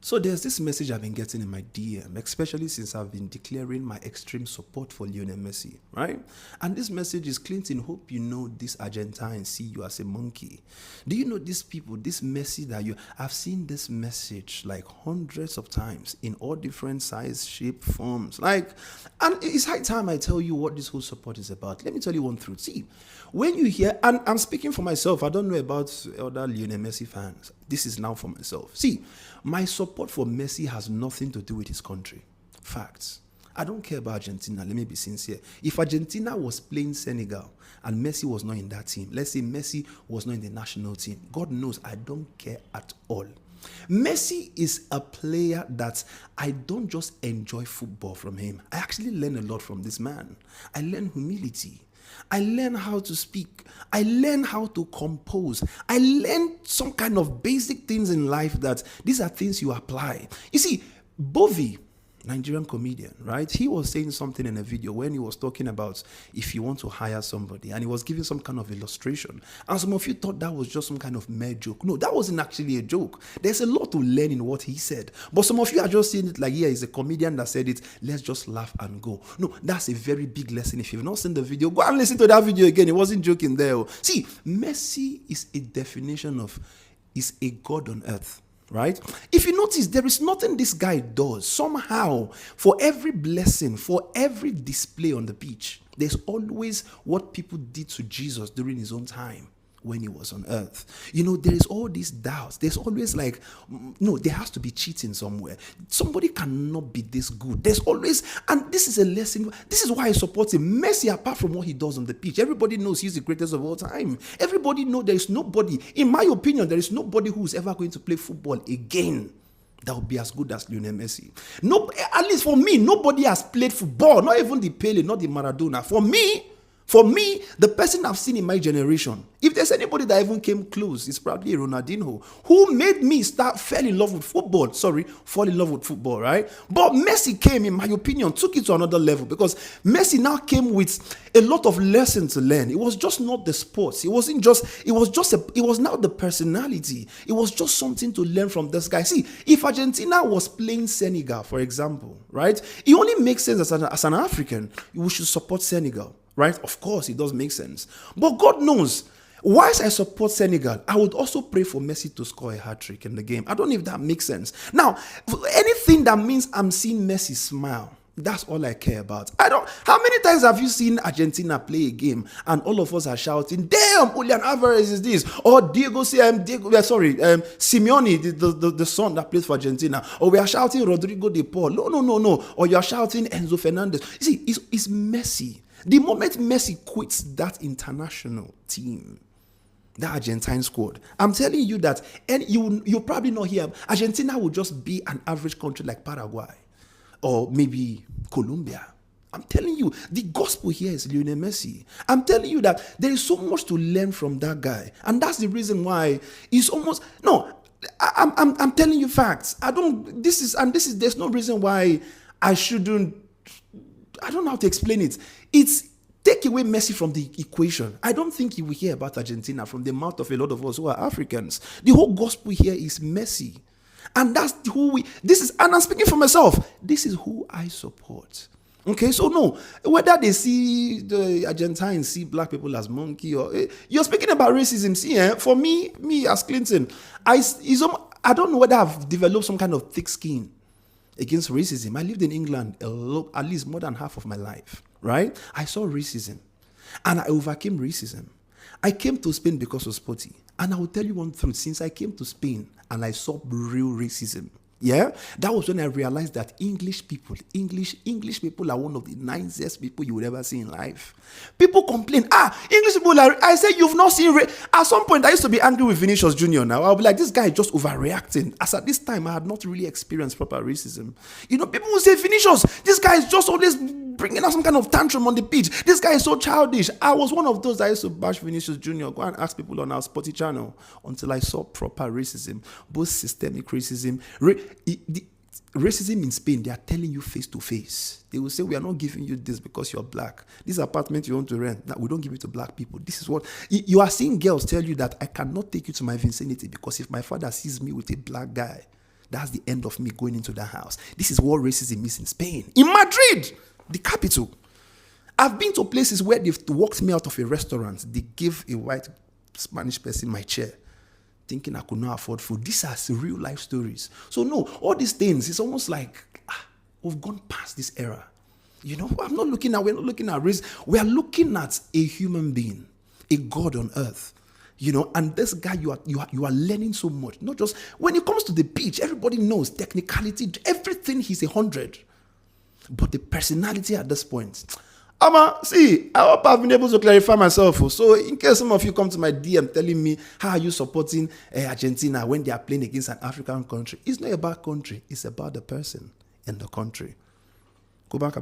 So there's this message I've been getting in my DM, especially since I've been declaring my extreme support for Lionel Messi, right? And this message is, Clinton, hope you know this Argentine see you as a monkey. Do you know these people, this Messi that I've seen this message like hundreds of times in all different size, shape, forms. Like, and it's high time I tell you what this whole support is about. Let me tell you one truth. See, when you hear, and I'm speaking for myself, I don't know about other Lionel Messi fans. This is now for myself. See, my support for Messi has nothing to do with his country. Facts. I don't care about Argentina. Let me be sincere. If Argentina was playing Senegal and Messi was not in that team, let's say Messi was not in the national team, God knows I don't care at all. Messi is a player that I don't just enjoy football from him. I actually learn a lot from this man. I learn humility. I learn how to speak. I learn how to compose. I learn some kind of basic things in life that these are things you apply. You see, Bovi, Nigerian comedian, right? He was saying something in a video when he was talking about if you want to hire somebody, and he was giving some kind of illustration. And some of you thought that was just some kind of mere joke. No, that wasn't actually a joke. There's a lot to learn in what he said. But some of you are just seeing it like, yeah, he's a comedian that said it. Let's just laugh and go. No, that's a very big lesson. If you've not seen the video, go and listen to that video again. He wasn't joking there. See, Messi is a definition of, is a God on earth. Right? If you notice, there is nothing this guy does. Somehow, for every blessing, for every display on the pitch, there's always what people did to Jesus during his own time when he was on earth. You know, there is all these doubts. There's always like, no, there has to be cheating somewhere. Somebody cannot be this good. There's always, and this is a lesson. This is why I support him. Messi, apart from what he does on the pitch, everybody knows he's the greatest of all time. Everybody knows there is nobody, in my opinion, there is nobody who's ever going to play football again that will be as good as Lionel Messi. No, at least for me, nobody has played football, not even the Pele, not the Maradona. For me, the person I've seen in my generation, if there's anybody that even came close, it's probably Ronaldinho, who made me fall in love with football, right? But Messi came, in my opinion, took it to another level, because Messi now came with a lot of lessons to learn. It was just not the sports. It was now the personality. It was just something to learn from this guy. See, if Argentina was playing Senegal, for example, right? It only makes sense as an African, we should support Senegal. Right? Of course, it does make sense. But God knows, whilst I support Senegal, I would also pray for Messi to score a hat-trick in the game. I don't know if that makes sense. Now, anything that means I'm seeing Messi smile, that's all I care about. How many times have you seen Argentina play a game and all of us are shouting, damn, Julian Alvarez is this, or Simeone, the son that plays for Argentina, or we are shouting Rodrigo de Paul. No. Or you are shouting Enzo Fernandez. You see, it's Messi. The moment Messi quits that international team, that Argentine squad, I'm telling you that, and you probably not hear, Argentina will just be an average country like Paraguay or maybe Colombia. I'm telling you, the gospel here is Lionel Messi. I'm telling you that there is so much to learn from that guy, and that's the reason why it's almost no. I'm telling you facts. There's no reason why I shouldn't. I don't know how to explain it. It's take away Messi from the equation. I don't think you will hear about Argentina from the mouth of a lot of us who are Africans. The whole gospel here is Messi. And that's and I'm speaking for myself. This is who I support. Okay, so no, whether they see the Argentines see black people as monkey or you're speaking about racism. See, for me as Clinton, I don't know whether I've developed some kind of thick skin against racism. I lived in England at least more than half of my life, right? I saw racism and I overcame racism. I came to Spain because of Sporty. And I will tell you one truth. Since I came to Spain and I saw real racism, yeah, that was when I realized that English people are one of the nicest people you will ever see in life. People complain, English people are, I say you've not seen, at some point I used to be angry with Vinicius Jr. Now I'll be like, this guy is just overreacting. As at this time, I had not really experienced proper racism. You know, people will say, Vinicius, this guy is just always bringing out some kind of tantrum on the pitch. This guy is so childish. I was one of those that used to bash Vinicius Jr. Go and ask people on our Sporty channel until I saw proper racism, both systemic racism. Racism in Spain, they are telling you face to face. They will say, we are not giving you this because you're black. This apartment you want to rent, we don't give it to black people. This is what you are seeing. Girls tell you that I cannot take you to my vicinity because if my father sees me with a black guy, That's the end of me going into that house. This is what racism is in Spain. In Madrid, the capital. I've been to places where they've walked me out of a restaurant. They gave a white Spanish person my chair, thinking I could not afford food. These are real life stories. So no, all these things, it's almost like we've gone past this era. We're not looking at race. We are looking at a human being, a God on earth. And this guy, you are learning so much. Not just when it comes to the pitch, everybody knows technicality, everything, he's 100. But the personality at this point, see, I hope I've been able to clarify myself. So in case some of you come to my DM telling me, how are you supporting Argentina when they are playing against an African country? It's not about country. It's about the person in the country. Go back.